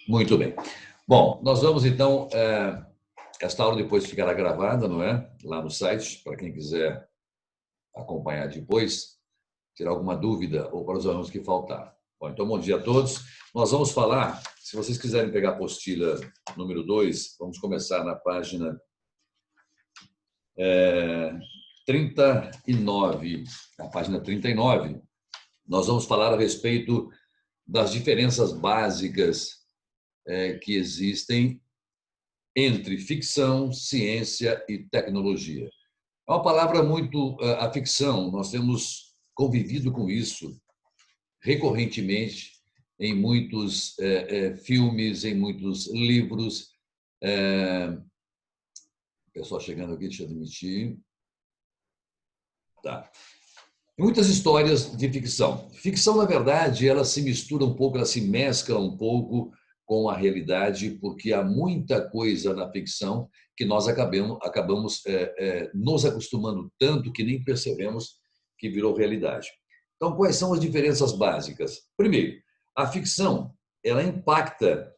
Muito bem. Bom, nós vamos então. Esta aula depois ficará gravada, não é? Lá no site, para quem quiser acompanhar depois, tirar alguma dúvida ou para os alunos que faltaram. Bom, então, bom dia a todos. Nós vamos falar, se vocês quiserem pegar a apostila número 2, vamos começar na página 39. Na página 39, nós vamos falar a respeito das diferenças básicas que existem entre ficção, ciência e tecnologia. É uma palavra muito... A ficção, nós temos convivido com isso recorrentemente em muitos filmes, em muitos livros. O pessoal chegando aqui, deixa eu admitir. Tá. Muitas histórias de ficção. Ficção, na verdade, ela se mistura um pouco, ela se mescla um pouco com a realidade, porque há muita coisa na ficção que nós acabamos nos acostumando tanto que nem percebemos que virou realidade. Então, quais são as diferenças básicas? Primeiro, a ficção ela impacta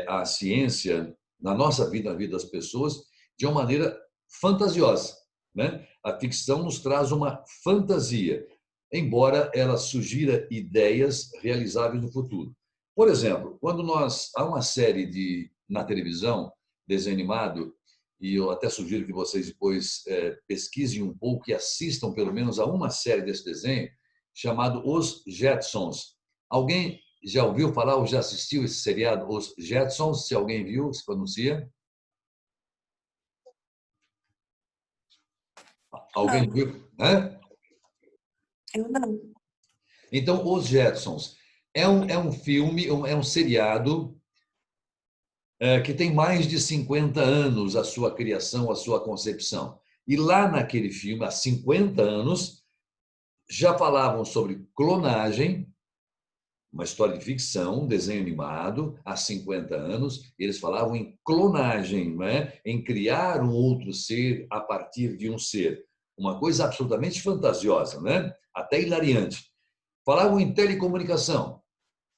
a ciência na nossa vida, na vida das pessoas, de uma maneira fantasiosa, né? A ficção nos traz uma fantasia, embora ela sugira ideias realizáveis no futuro. Por exemplo, quando há uma série na televisão, desenho animado, e eu até sugiro que vocês depois pesquisem um pouco e assistam pelo menos a uma série desse desenho, chamado Os Jetsons. Alguém já ouviu falar ou já assistiu esse seriado, Os Jetsons? Se alguém viu, se pronuncia? Alguém Não, viu? Hã? eu não. Então, Os Jetsons é um filme, é um seriado que tem mais de 50 anos a sua criação, a sua concepção. E lá naquele filme, há 50 anos, já falavam sobre clonagem, uma história de ficção, um desenho animado, há 50 anos, eles falavam em clonagem, né? Em criar um outro ser a partir de um ser. Uma coisa absolutamente fantasiosa, né? Até hilariante. Falavam em telecomunicação.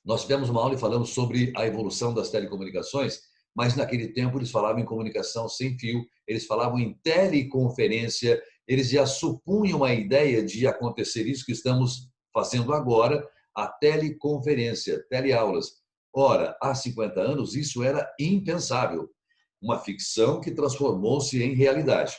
Nós tivemos uma aula e falamos sobre a evolução das telecomunicações, mas naquele tempo eles falavam em comunicação sem fio, eles falavam em teleconferência, eles já supunham a ideia de acontecer isso que estamos fazendo agora, a teleconferência, teleaulas. Ora, há 50 anos isso era impensável, uma ficção que transformou-se em realidade.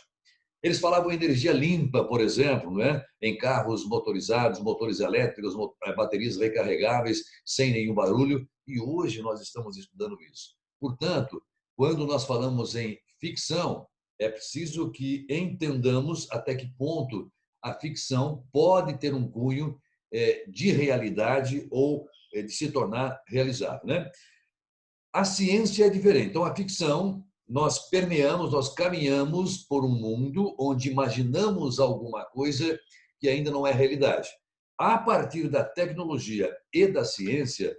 Eles falavam em energia limpa, por exemplo, né? Em carros motorizados, motores elétricos, baterias recarregáveis, sem nenhum barulho, e hoje nós estamos estudando isso. Portanto, quando nós falamos em ficção, é preciso que entendamos até que ponto a ficção pode ter um cunho de realidade ou de se tornar realizável, né? A ciência é diferente. Então, a ficção, nós permeamos, nós caminhamos por um mundo onde imaginamos alguma coisa que ainda não é realidade. A partir da tecnologia e da ciência,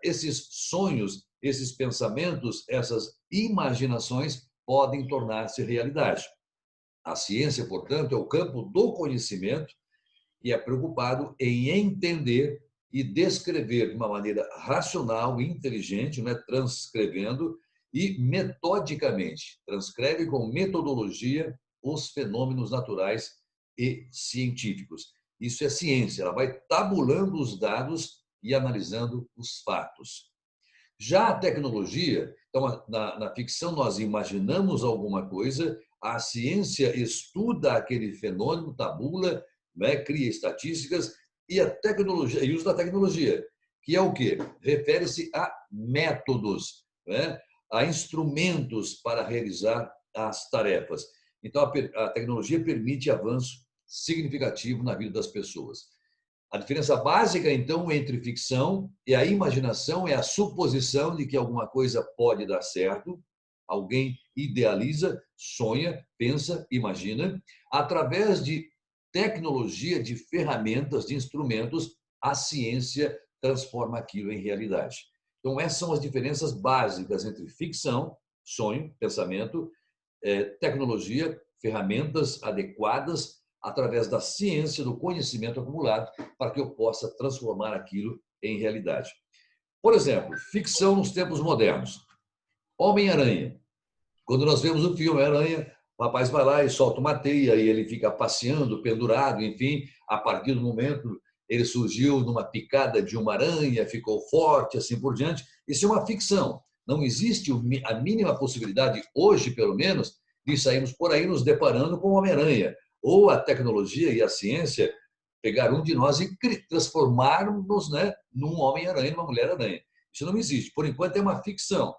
esses sonhos, esses pensamentos, essas imaginações podem tornar-se realidade. A ciência, portanto, é o campo do conhecimento e é preocupado em entender e descrever de uma maneira racional e inteligente, né, transcrevendo e metodicamente, transcreve com metodologia os fenômenos naturais e científicos. Isso é ciência, ela vai tabulando os dados e analisando os fatos. Já a tecnologia, então, na ficção nós imaginamos alguma coisa, a ciência estuda aquele fenômeno, tabula, né, cria estatísticas, e a tecnologia, e uso da tecnologia, que é o quê? Refere-se a métodos, né, a instrumentos para realizar as tarefas. Então, a tecnologia permite avanço significativo na vida das pessoas. A diferença básica, então, entre ficção e a imaginação é a suposição de que alguma coisa pode dar certo. Alguém idealiza, sonha, pensa, imagina. Através de tecnologia, de ferramentas, de instrumentos, a ciência transforma aquilo em realidade. Então, essas são as diferenças básicas entre ficção, sonho, pensamento, tecnologia, ferramentas adequadas através da ciência, do conhecimento acumulado, para que eu possa transformar aquilo em realidade. Por exemplo, ficção nos tempos modernos. Homem-Aranha. Quando nós vemos o filme Aranha, o rapaz vai lá e solta uma teia e ele fica passeando, pendurado, enfim, a partir do momento ele surgiu numa picada de uma aranha, ficou forte, assim por diante. Isso é uma ficção. Não existe a mínima possibilidade, hoje pelo menos, de sairmos por aí nos deparando com o Homem-Aranha. Ou a tecnologia e a ciência pegar um de nós e transformarmos, né, num Homem-Aranha, numa Mulher-Aranha. Isso não existe. Por enquanto é uma ficção.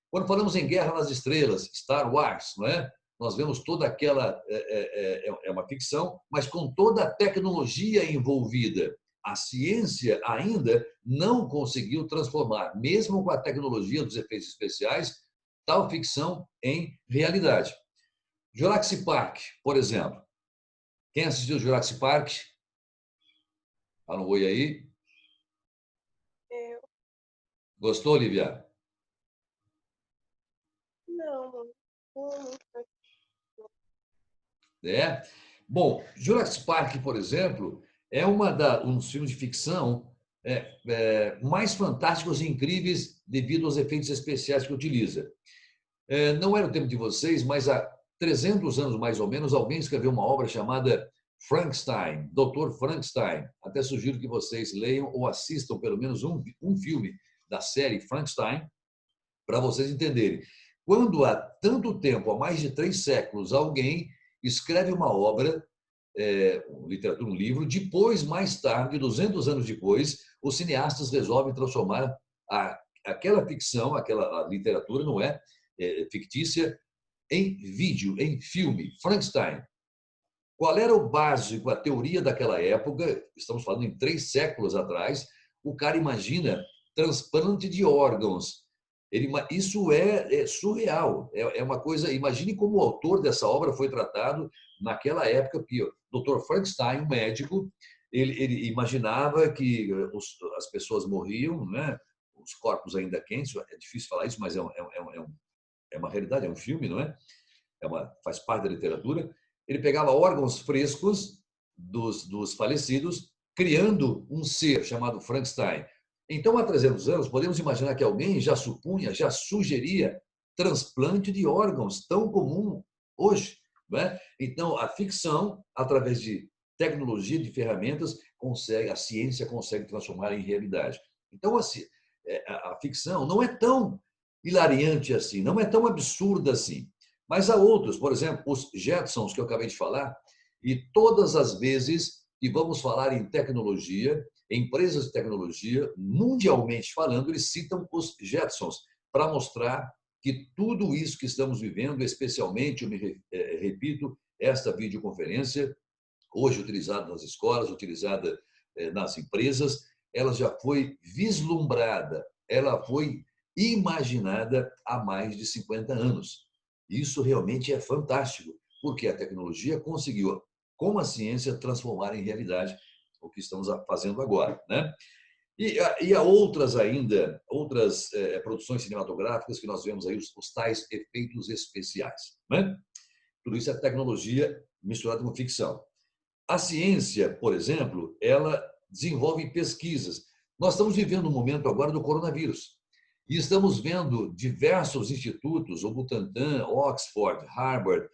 Quando falamos em Guerra nas Estrelas, Star Wars, não é? Nós vemos toda aquela é uma ficção, mas com toda a tecnologia envolvida. A ciência ainda não conseguiu transformar, mesmo com a tecnologia dos efeitos especiais, tal ficção em realidade. Jurassic Park, por exemplo. Quem assistiu Jurassic Park? Dá um oi aí. Eu Gostou, Olivia? não. Não. É? Bom, Jurassic Park, por exemplo, é um dos filmes de ficção mais fantásticos e incríveis devido aos efeitos especiais que utiliza. Não era o tempo de vocês, mas há 300 anos, mais ou menos, alguém escreveu uma obra chamada Frankenstein, Dr. Frankenstein. Até sugiro que vocês leiam ou assistam pelo menos um filme da série Frankenstein para vocês entenderem. Quando há tanto tempo, há mais de 3 séculos, alguém escreve uma obra, literatura, um livro, depois, mais tarde, 200 anos depois, os cineastas resolvem transformar aquela ficção, aquela literatura, não é, fictícia, em vídeo, em filme. Frankenstein. Qual era o básico, a teoria daquela época? Estamos falando em 3 séculos atrás. O cara imagina transplante de órgãos. Isso é surreal. É uma coisa. Imagine como o autor dessa obra foi tratado naquela época. Dr. Frankenstein, um médico, ele imaginava que as pessoas morriam, né? Os corpos ainda quentes. É difícil falar isso, mas é uma realidade, é um filme, não é? Faz parte da literatura. Ele pegava órgãos frescos dos falecidos, criando um ser chamado Frankenstein. Então, há 300 anos, podemos imaginar que alguém já supunha, já sugeria transplante de órgãos, tão comum hoje. Não é? Então, a ficção, através de tecnologia, de ferramentas, a ciência consegue transformar em realidade. Então, a ficção não é tão hilariante assim, não é tão absurda assim. Mas há outros, por exemplo, os Jetsons, que eu acabei de falar, e todas as vezes que vamos falar em tecnologia, empresas de tecnologia, mundialmente falando, eles citam os Jetsons para mostrar que tudo isso que estamos vivendo, especialmente, eu me repito, esta videoconferência, hoje utilizada nas escolas, utilizada nas empresas, ela já foi vislumbrada, ela foi imaginada há mais de 50 anos. Isso realmente é fantástico, porque a tecnologia conseguiu, com a ciência, transformar em realidade o que estamos fazendo agora, né? E há outras ainda, outras produções cinematográficas que nós vemos aí, os tais efeitos especiais, né? Tudo isso é tecnologia misturada com ficção. A ciência, por exemplo, ela desenvolve pesquisas. Nós estamos vivendo um momento agora do coronavírus. E estamos vendo diversos institutos, o Butantan, Oxford, Harvard,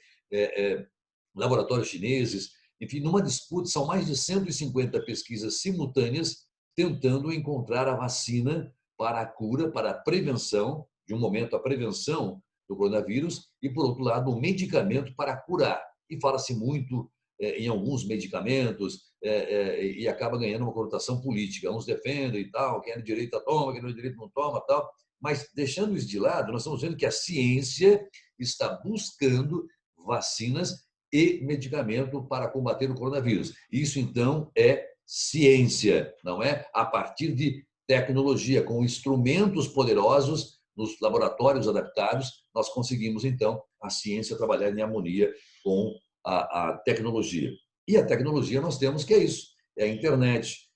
laboratórios chineses, enfim, numa disputa, são mais de 150 pesquisas simultâneas tentando encontrar a vacina para a cura, para a prevenção, de um momento a prevenção do coronavírus, e, por outro lado, um medicamento para curar. E fala-se muito em alguns medicamentos e acaba ganhando uma conotação política. Uns defendem e tal, quem é de direita toma, quem não é de direita não toma, tal. Mas, deixando isso de lado, nós estamos vendo que a ciência está buscando vacinas e medicamento para combater o coronavírus. Isso, então, é ciência, não é? A partir de tecnologia, com instrumentos poderosos nos laboratórios adaptados, nós conseguimos, então, a ciência trabalhar em harmonia com a tecnologia. E a tecnologia nós temos que é isso, é a internet,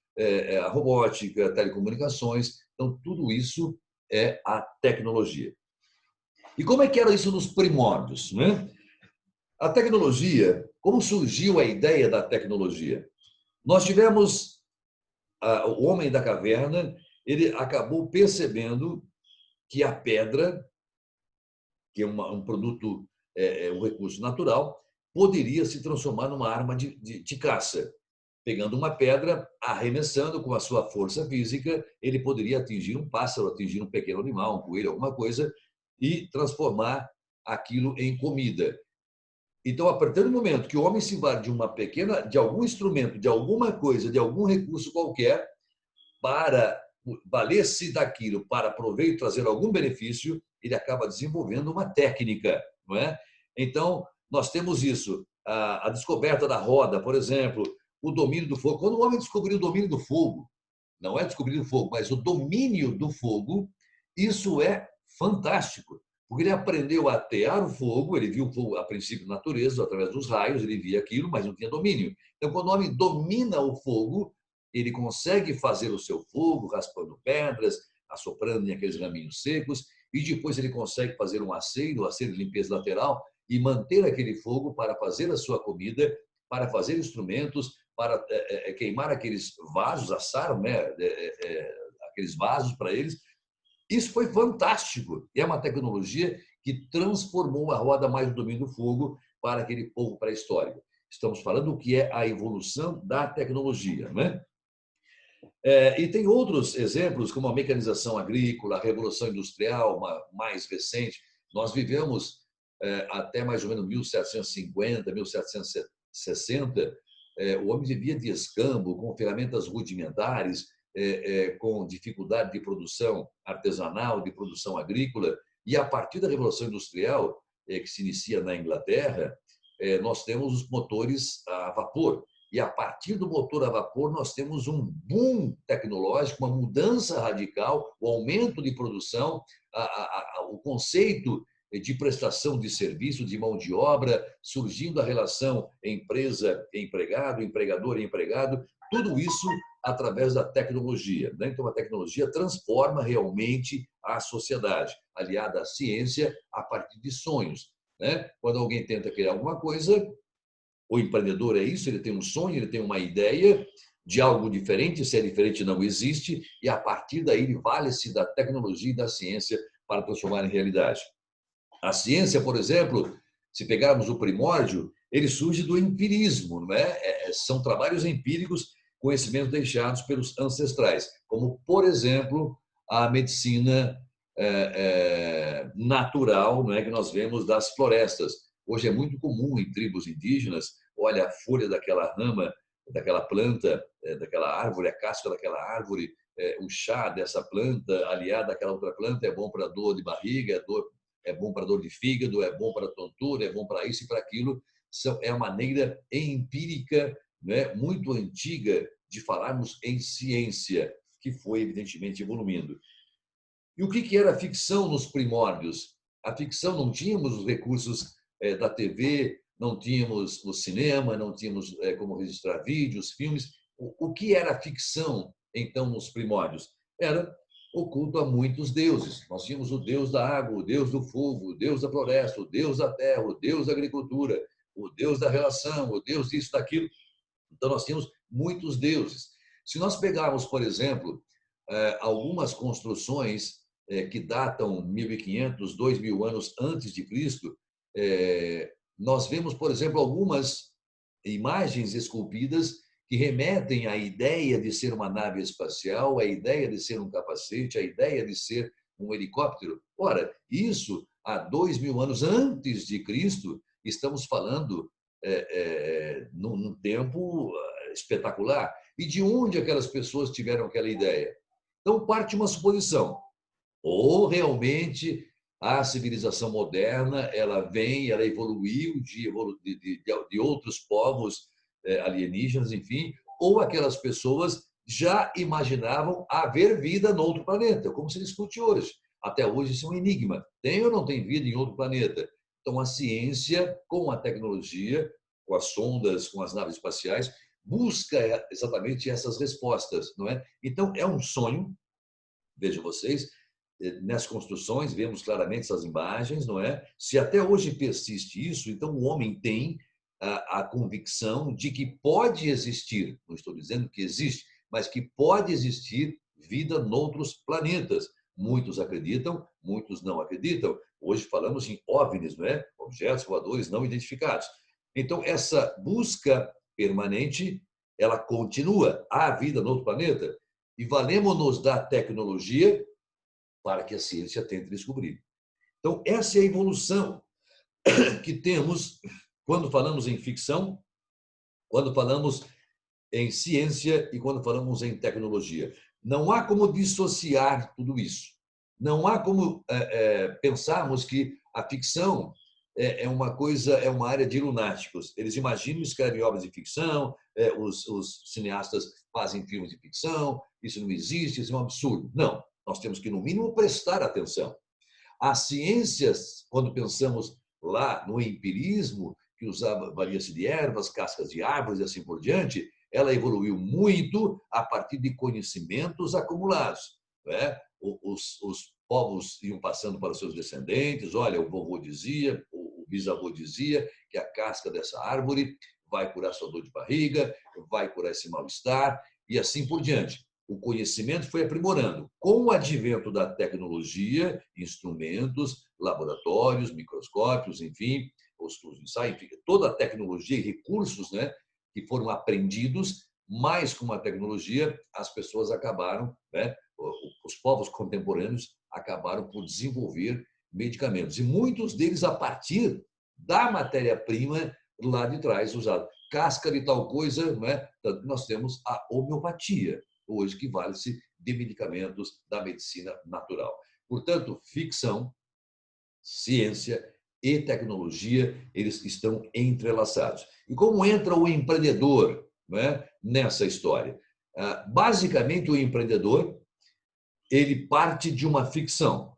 a robótica, telecomunicações, então tudo isso é a tecnologia. E como é que era isso nos primórdios, né? A tecnologia, como surgiu a ideia da tecnologia? Nós tivemos o homem da caverna, ele acabou percebendo que a pedra, que é um produto, um recurso natural, poderia se transformar numa arma de caça. Pegando uma pedra, arremessando com a sua força física, ele poderia atingir um pássaro, atingir um pequeno animal, um coelho, alguma coisa, e transformar aquilo em comida. Então, a partir do momento que o homem se vale de algum instrumento, de alguma coisa, de algum recurso qualquer, para valer-se daquilo para proveito, trazer algum benefício, ele acaba desenvolvendo uma técnica, não é? Então, nós temos isso, a descoberta da roda, por exemplo, o domínio do fogo. Quando o homem descobriu o domínio do fogo, não é descobrir o fogo, mas o domínio do fogo, isso é fantástico, porque ele aprendeu a atear o fogo, ele viu o fogo a princípio na natureza, através dos raios, ele via aquilo, mas não tinha domínio. Então, quando o homem domina o fogo, ele consegue fazer o seu fogo, raspando pedras, assoprando em aqueles raminhos secos, e depois ele consegue fazer um aceiro de limpeza lateral, e manter aquele fogo para fazer a sua comida, para fazer instrumentos, para queimar aqueles vasos, assar, né, aqueles vasos para eles. Isso foi fantástico. É uma tecnologia que transformou a roda mais do domínio do fogo para aquele povo pré-histórico. Estamos falando do que é a evolução da tecnologia, não é? E tem outros exemplos, como a mecanização agrícola, a revolução industrial, uma mais recente. Nós vivemos até mais ou menos 1750, 1760, o homem vivia de escambo, com ferramentas rudimentares, com dificuldade de produção artesanal, de produção agrícola. E a partir da Revolução Industrial, que se inicia na Inglaterra, nós temos os motores a vapor. E a partir do motor a vapor, nós temos um boom tecnológico, uma mudança radical, o aumento de produção, o conceito de prestação de serviço, de mão de obra, surgindo a relação empresa-empregado, empregador-empregado, tudo isso através da tecnologia. Então, a tecnologia transforma realmente a sociedade, aliada à ciência, a partir de sonhos. Quando alguém tenta criar alguma coisa, o empreendedor é isso, ele tem um sonho, ele tem uma ideia de algo diferente, se é diferente não existe, e a partir daí ele vale-se da tecnologia e da ciência para transformar em realidade. A ciência, por exemplo, se pegarmos o primórdio, ele surge do empirismo, não é? São trabalhos empíricos, conhecimentos deixados pelos ancestrais, como, por exemplo, a medicina natural, não é, que nós vemos das florestas. Hoje é muito comum em tribos indígenas, olha a folha daquela rama, daquela planta, daquela árvore, a casca daquela árvore, o chá dessa planta aliado àquela outra planta é bom para dor de barriga, é bom para dor de fígado, é bom para tontura, é bom para isso e para aquilo. É a maneira empírica, né, muito antiga de falarmos em ciência, que foi evidentemente evoluindo. E o que era ficção nos primórdios? A ficção, não tínhamos os recursos da TV, não tínhamos o cinema, não tínhamos como registrar vídeos, filmes. O que era ficção, então, nos primórdios? Era o culto a muitos deuses. Nós tínhamos o deus da água, o deus do fogo, o deus da floresta, o deus da terra, o deus da agricultura, o deus da relação, o deus disso, daquilo. Então, nós tínhamos muitos deuses. Se nós pegarmos, por exemplo, algumas construções que datam 1.500, 2.000 anos antes de Cristo, nós vemos, por exemplo, algumas imagens esculpidas que remetem à ideia de ser uma nave espacial, à ideia de ser um capacete, à ideia de ser um helicóptero. Ora, isso há 2.000 anos antes de Cristo, estamos falando num tempo espetacular. E de onde aquelas pessoas tiveram aquela ideia? Então, parte uma suposição. Ou realmente a civilização moderna ela evoluiu de outros povos alienígenas, enfim, ou aquelas pessoas já imaginavam haver vida no outro planeta, como se discute hoje. Até hoje isso é um enigma. Tem ou não tem vida em outro planeta? Então, a ciência, com a tecnologia, com as sondas, com as naves espaciais, busca exatamente essas respostas, não é? Então, é um sonho, vejam vocês, nas construções, vemos claramente essas imagens, não é? Se até hoje persiste isso, então o homem tem a convicção de que pode existir, não estou dizendo que existe, mas que pode existir vida noutros planetas. Muitos acreditam, muitos não acreditam. Hoje falamos em OVNIs, não é? Objetos voadores não identificados. Então, essa busca permanente, ela continua. Há vida no outro planeta? E valemos-nos da tecnologia para que a ciência tente descobrir. Então, essa é a evolução que temos quando falamos em ficção, quando falamos em ciência e quando falamos em tecnologia. Não há como dissociar tudo isso. Não há como pensarmos que a ficção é uma coisa, é uma área de lunáticos. Eles imaginam, escrevem obras de ficção, os cineastas fazem filmes de ficção, isso não existe, isso é um absurdo. Não, nós temos que, no mínimo, prestar atenção. As ciências, quando pensamos lá no empirismo, que usava varia-se de ervas, cascas de árvores e assim por diante, ela evoluiu muito a partir de conhecimentos acumulados. Né? Os povos iam passando para os seus descendentes, olha, o vovô dizia, o bisavô dizia que a casca dessa árvore vai curar sua dor de barriga, vai curar esse mal-estar e assim por diante. O conhecimento foi aprimorando. Com o advento da tecnologia, instrumentos, laboratórios, microscópios, enfim, os ensaios, toda a tecnologia e recursos, né, que foram aprendidos, mais com a tecnologia, as pessoas acabaram, né, os povos contemporâneos acabaram por desenvolver medicamentos. E muitos deles a partir da matéria-prima lá de trás usada. Casca de tal coisa, né, nós temos a homeopatia, hoje que vale-se de medicamentos da medicina natural. Portanto, ficção, ciência e tecnologia, eles estão entrelaçados. E como entra o empreendedor, né, nessa história? Basicamente, o empreendedor ele parte de uma ficção,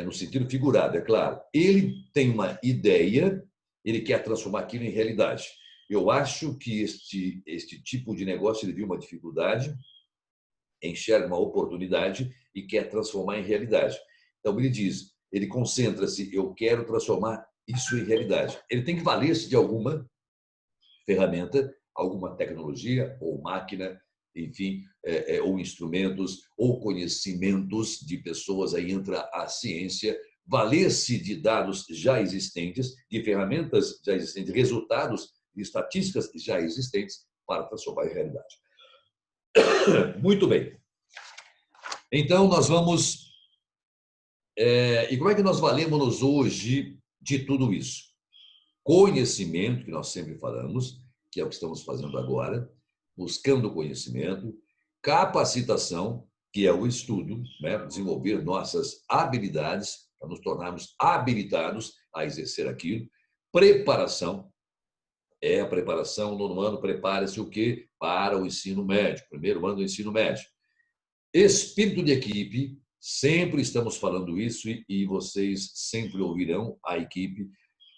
no sentido figurado, é claro. Ele tem uma ideia, ele quer transformar aquilo em realidade. Eu acho que este tipo de negócio ele viu uma dificuldade, enxerga uma oportunidade e quer transformar em realidade. Então, ele diz, ele concentra-se, eu quero transformar isso em realidade. Ele tem que valer-se de alguma ferramenta, alguma tecnologia ou máquina, enfim, ou instrumentos, ou conhecimentos de pessoas, aí entra a ciência, valer-se de dados já existentes, de ferramentas já existentes, resultados de estatísticas já existentes para transformar em realidade. Muito bem. Então, nós vamos... E como é que nós valemos hoje de tudo isso? Conhecimento, que nós sempre falamos, que é o que estamos fazendo agora, buscando conhecimento, capacitação, que é o estudo, né? Desenvolver nossas habilidades, para nos tornarmos habilitados a exercer aquilo, preparação, a preparação, no ano prepara-se o quê? Para o ensino médio, primeiro ano do ensino médio. Espírito de equipe, sempre estamos falando isso e vocês sempre ouvirão a equipe.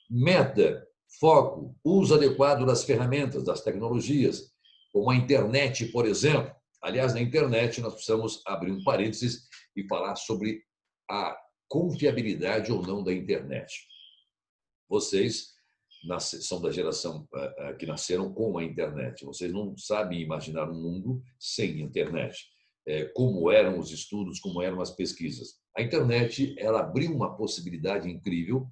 Meta, foco, uso adequado das ferramentas, das tecnologias, como a internet, por exemplo. Aliás, na internet nós precisamos abrir um parênteses e falar sobre a confiabilidade ou não da internet. Vocês são da geração que nasceram com a internet. Vocês não sabem imaginar um mundo sem internet. Como eram os estudos, como eram as pesquisas. A internet ela abriu uma possibilidade incrível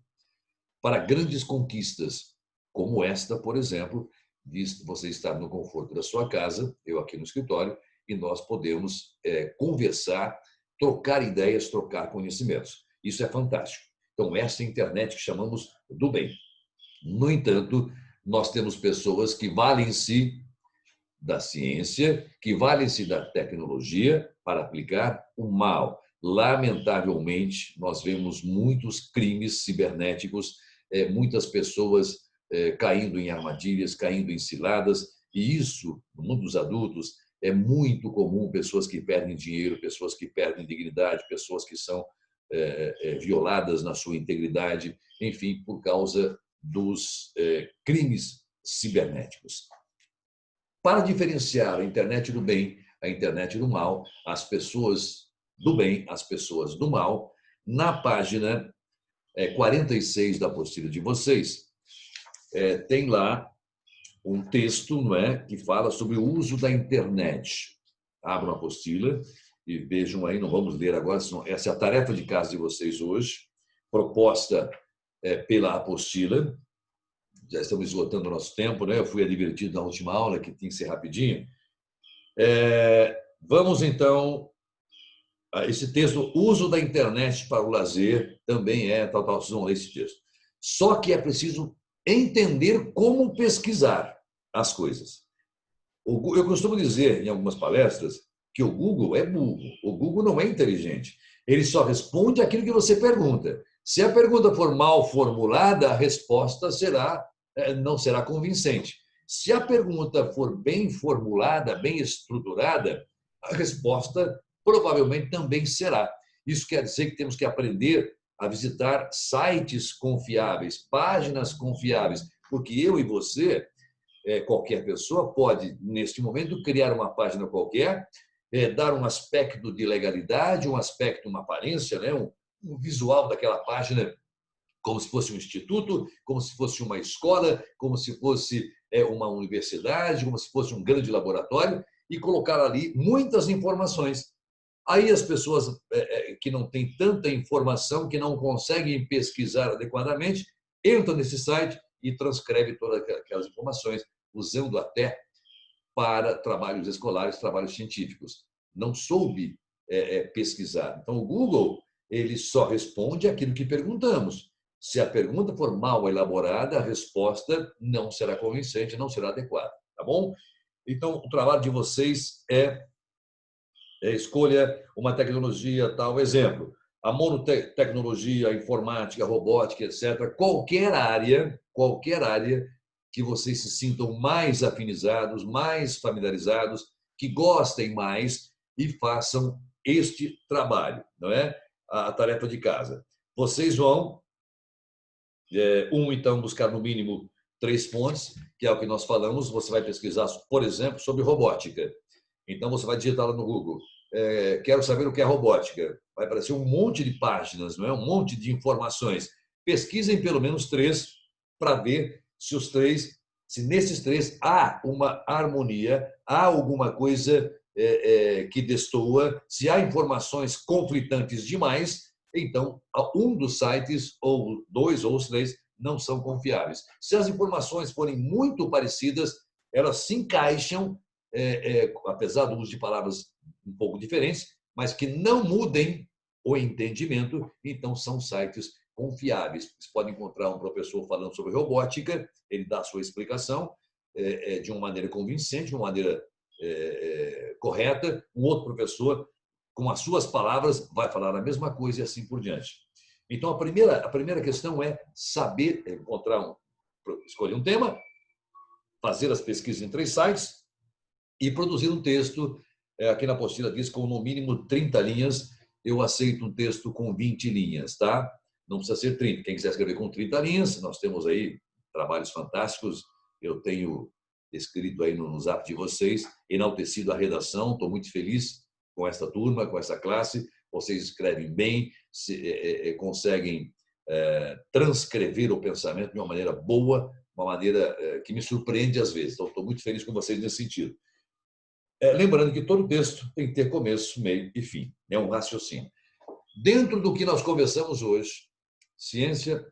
para grandes conquistas, como esta, por exemplo, de você estar no conforto da sua casa, eu aqui no escritório, e nós podemos conversar, trocar ideias, trocar conhecimentos. Isso é fantástico. Então, essa internet que chamamos do bem. No entanto, nós temos pessoas que valem-se da ciência, que valem-se da tecnologia para aplicar o mal. Lamentavelmente, nós vemos muitos crimes cibernéticos, muitas pessoas caindo em armadilhas, caindo em ciladas, e isso, no mundo dos adultos, é muito comum, pessoas que perdem dinheiro, pessoas que perdem dignidade, pessoas que são violadas na sua integridade, enfim, por causa dos crimes cibernéticos. Para diferenciar a internet do bem, a internet do mal, as pessoas do bem, as pessoas do mal, na página 46 da apostila de vocês, tem lá um texto, não é, que fala sobre o uso da internet. Abram a apostila e vejam aí, não vamos ler agora, essa é a tarefa de casa de vocês hoje, proposta pela apostila. Já estamos esgotando o nosso tempo, né? Eu fui advertido na última aula que tinha que ser rapidinho. Vamos, então, a esse texto, uso da internet para o lazer, também tal, vocês vão ler esse texto. Só que é preciso entender como pesquisar as coisas. Eu costumo dizer em algumas palestras que o Google é burro, o Google não é inteligente. Ele só responde aquilo que você pergunta. Se a pergunta for mal formulada, a resposta não será convincente. Se a pergunta for bem formulada, bem estruturada, a resposta provavelmente também será. Isso quer dizer que temos que aprender a visitar sites confiáveis, páginas confiáveis, porque eu e você, qualquer pessoa, pode, neste momento, criar uma página qualquer, dar um aspecto de legalidade, um aspecto, uma aparência, né? Um visual daquela página como se fosse um instituto, como se fosse uma escola, como se fosse uma universidade, como se fosse um grande laboratório, e colocar ali muitas informações. Aí as pessoas que não têm tanta informação, que não conseguem pesquisar adequadamente, entram nesse site e transcrevem todas aquelas informações, usando até para trabalhos escolares, trabalhos científicos. Não soube pesquisar. Então, o Google ele só responde aquilo que perguntamos. Se a pergunta for mal elaborada, a resposta não será convincente, não será adequada. Tá bom? Então, o trabalho de vocês escolha uma tecnologia tal. Exemplo, a monotecnologia, a informática, a robótica, etc. Qualquer área que vocês se sintam mais afinizados, mais familiarizados, que gostem mais e façam este trabalho, não é? A tarefa de casa. Vocês vão, então, buscar no mínimo 3 fontes, que é o que nós falamos. Você vai pesquisar, por exemplo, sobre robótica. Então, você vai digitar lá no Google, quero saber o que é robótica. Vai aparecer um monte de páginas, não é? Um monte de informações. Pesquisem pelo menos 3 para ver se nesses 3 há uma harmonia, há alguma coisa que destoa, se há informações conflitantes demais, então um dos sites, ou 2 ou os 3, não são confiáveis. Se as informações forem muito parecidas, elas se encaixam, apesar do uso de palavras um pouco diferentes, mas que não mudem o entendimento, então são sites confiáveis. Você pode encontrar um professor falando sobre robótica, ele dá a sua explicação de uma maneira convincente, de uma maneira correta, um outro professor, com as suas palavras, vai falar a mesma coisa e assim por diante. Então, a primeira questão é saber escolher um tema, fazer as pesquisas em 3 sites e produzir um texto. Aqui na apostila diz com no mínimo 30 linhas. Eu aceito um texto com 20 linhas, tá? Não precisa ser 30. Quem quiser escrever com 30 linhas, nós temos aí trabalhos fantásticos. Eu tenho escrito aí no zap de vocês, enaltecido a redação. Estou muito feliz com essa turma, com essa classe. Vocês escrevem bem, conseguem transcrever o pensamento de uma maneira boa, uma maneira que me surpreende às vezes. Então, estou muito feliz com vocês nesse sentido. Lembrando que todo texto tem que ter começo, meio e fim. É um raciocínio. Dentro do que nós conversamos hoje, ciência,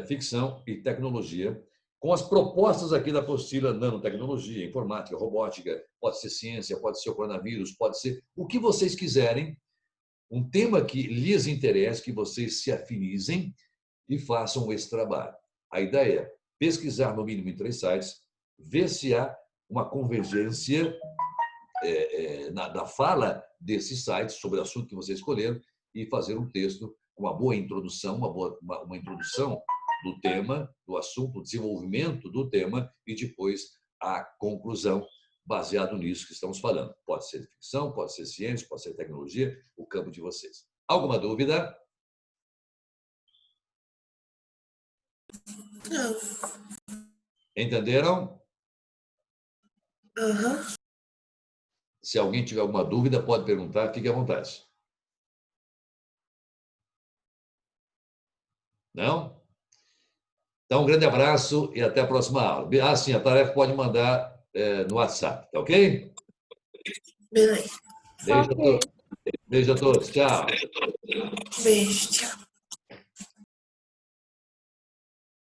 ficção e tecnologia, com as propostas aqui da apostila, nanotecnologia, informática, robótica, pode ser ciência, pode ser o coronavírus, pode ser o que vocês quiserem, um tema que lhes interesse, que vocês se afinizem e façam esse trabalho. A ideia é pesquisar no mínimo em 3 sites, ver se há uma convergência da fala desses sites sobre o assunto que vocês escolheram e fazer um texto com uma boa introdução, uma introdução do tema, do assunto, o desenvolvimento do tema e depois a conclusão baseado nisso que estamos falando. Pode ser ficção, pode ser ciência, pode ser tecnologia, o campo de vocês. Alguma dúvida? Não. Entenderam? Aham. Se alguém tiver alguma dúvida, pode perguntar, fique à vontade. Não? Então, um grande abraço e até a próxima aula. Sim, a tarefa pode mandar no WhatsApp, tá ok? Beleza. Só Beijo a ver. todos. Beijo a todos. Tchau. Beijo, tchau.